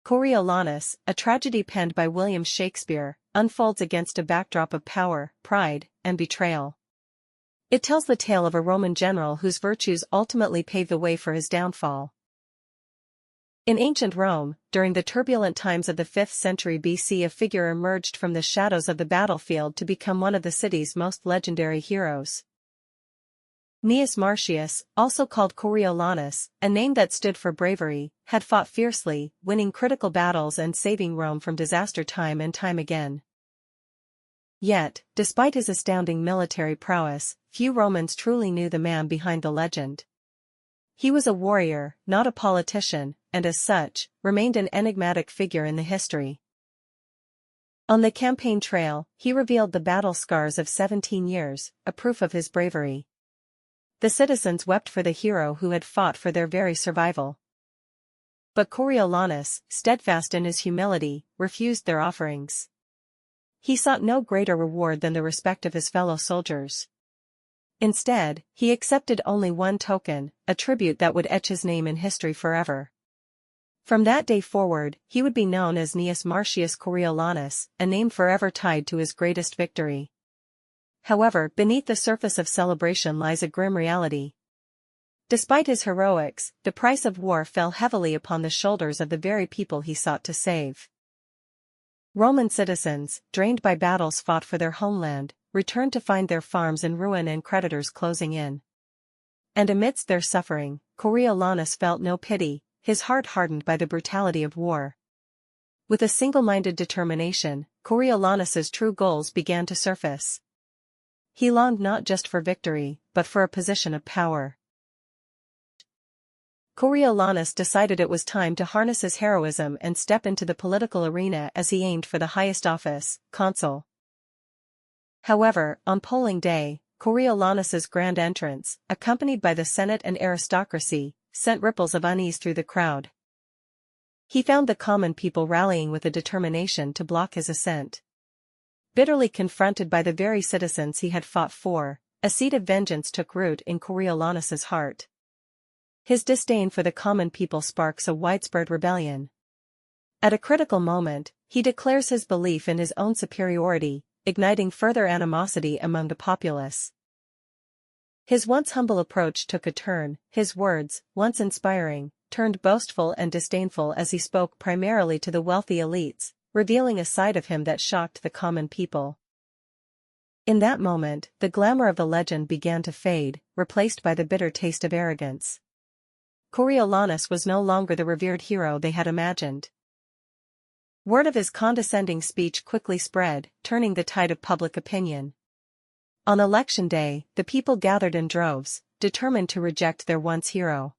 Coriolanus, a tragedy penned by William Shakespeare, unfolds against a backdrop of power, pride, and betrayal. It tells the tale of a Roman general whose virtues ultimately paved the way for his downfall. In ancient Rome, during the turbulent times of the 5th century BC, a figure emerged from the shadows of the battlefield to become one of the city's most legendary heroes. Caius Martius, also called Coriolanus, a name that stood for bravery, had fought fiercely, winning critical battles and saving Rome from disaster time and time again. Yet, despite his astounding military prowess, few Romans truly knew the man behind the legend. He was a warrior, not a politician, and as such, remained an enigmatic figure in the history. On the campaign trail, he revealed the battle scars of 17 years, a proof of his bravery. The citizens wept for the hero who had fought for their very survival. But Coriolanus, steadfast in his humility, refused their offerings. He sought no greater reward than the respect of his fellow soldiers. Instead, he accepted only one token, a tribute that would etch his name in history forever. From that day forward, he would be known as Caius Martius Coriolanus, a name forever tied to his greatest victory. However, beneath the surface of celebration lies a grim reality. Despite his heroics, the price of war fell heavily upon the shoulders of the very people he sought to save. Roman citizens, drained by battles fought for their homeland, returned to find their farms in ruin and creditors closing in. And amidst their suffering, Coriolanus felt no pity, his heart hardened by the brutality of war. With a single-minded determination, Coriolanus's true goals began to surface. He longed not just for victory, but for a position of power. Coriolanus decided it was time to harness his heroism and step into the political arena as he aimed for the highest office, consul. However, on polling day, Coriolanus's grand entrance, accompanied by the Senate and aristocracy, sent ripples of unease through the crowd. He found the common people rallying with a determination to block his ascent. Bitterly confronted by the very citizens he had fought for, a seed of vengeance took root in Coriolanus's heart. His disdain for the common people sparks a widespread rebellion. At a critical moment, he declares his belief in his own superiority, igniting further animosity among the populace. His once humble approach took a turn, his words, once inspiring, turned boastful and disdainful as he spoke primarily to the wealthy elites, revealing a side of him that shocked the common people. In that moment, the glamour of the legend began to fade, replaced by the bitter taste of arrogance. Coriolanus was no longer the revered hero they had imagined. Word of his condescending speech quickly spread, turning the tide of public opinion. On election day, the people gathered in droves, determined to reject their once hero.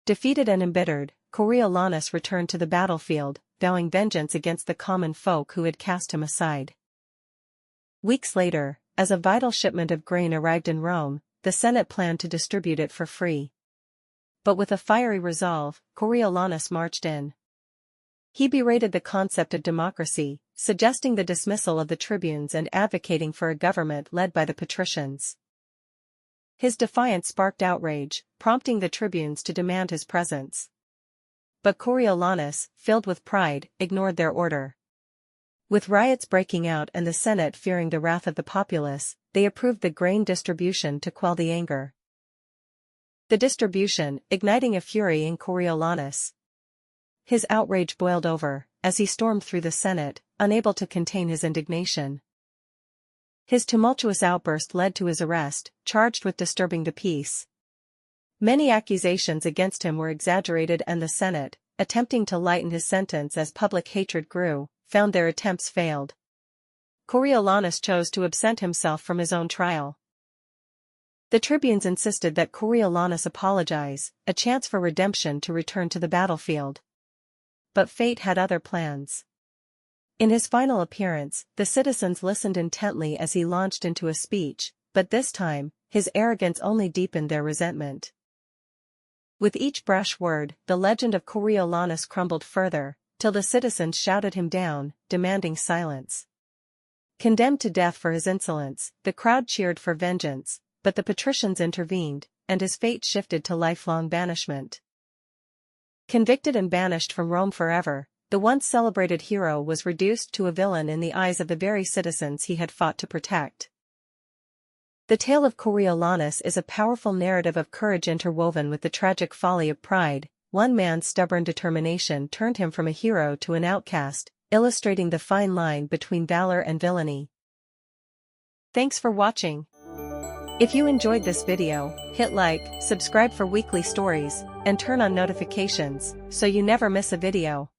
Defeated and embittered, Coriolanus returned to the battlefield, vowing vengeance against the common folk who had cast him aside. Weeks later, as a vital shipment of grain arrived in Rome, the Senate planned to distribute it for free. But with a fiery resolve, Coriolanus marched in. He berated the concept of democracy, suggesting the dismissal of the tribunes and advocating for a government led by the patricians. His defiance sparked outrage, prompting the tribunes to demand his presence. But Coriolanus, filled with pride, ignored their order. With riots breaking out and the Senate fearing the wrath of the populace, they approved the grain distribution to quell the anger. The distribution, igniting a fury in Coriolanus. His outrage boiled over, as he stormed through the Senate, unable to contain his indignation. His tumultuous outburst led to his arrest, charged with disturbing the peace. Many accusations against him were exaggerated and the Senate, attempting to lighten his sentence as public hatred grew, found their attempts failed. Coriolanus chose to absent himself from his own trial. The tribunes insisted that Coriolanus apologize, a chance for redemption to return to the battlefield. But fate had other plans. In his final appearance, the citizens listened intently as he launched into a speech, but this time, his arrogance only deepened their resentment. With each brash word, the legend of Coriolanus crumbled further, till the citizens shouted him down, demanding silence. Condemned to death for his insolence, the crowd cheered for vengeance, but the patricians intervened, and his fate shifted to lifelong banishment. Convicted and banished from Rome forever, the once celebrated hero was reduced to a villain in the eyes of the very citizens he had fought to protect. The tale of Coriolanus is a powerful narrative of courage interwoven with the tragic folly of pride. One man's stubborn determination turned him from a hero to an outcast, illustrating the fine line between valor and villainy. Thanks for watching. If you enjoyed this video, hit like, subscribe for weekly stories, and turn on notifications so you never miss a video.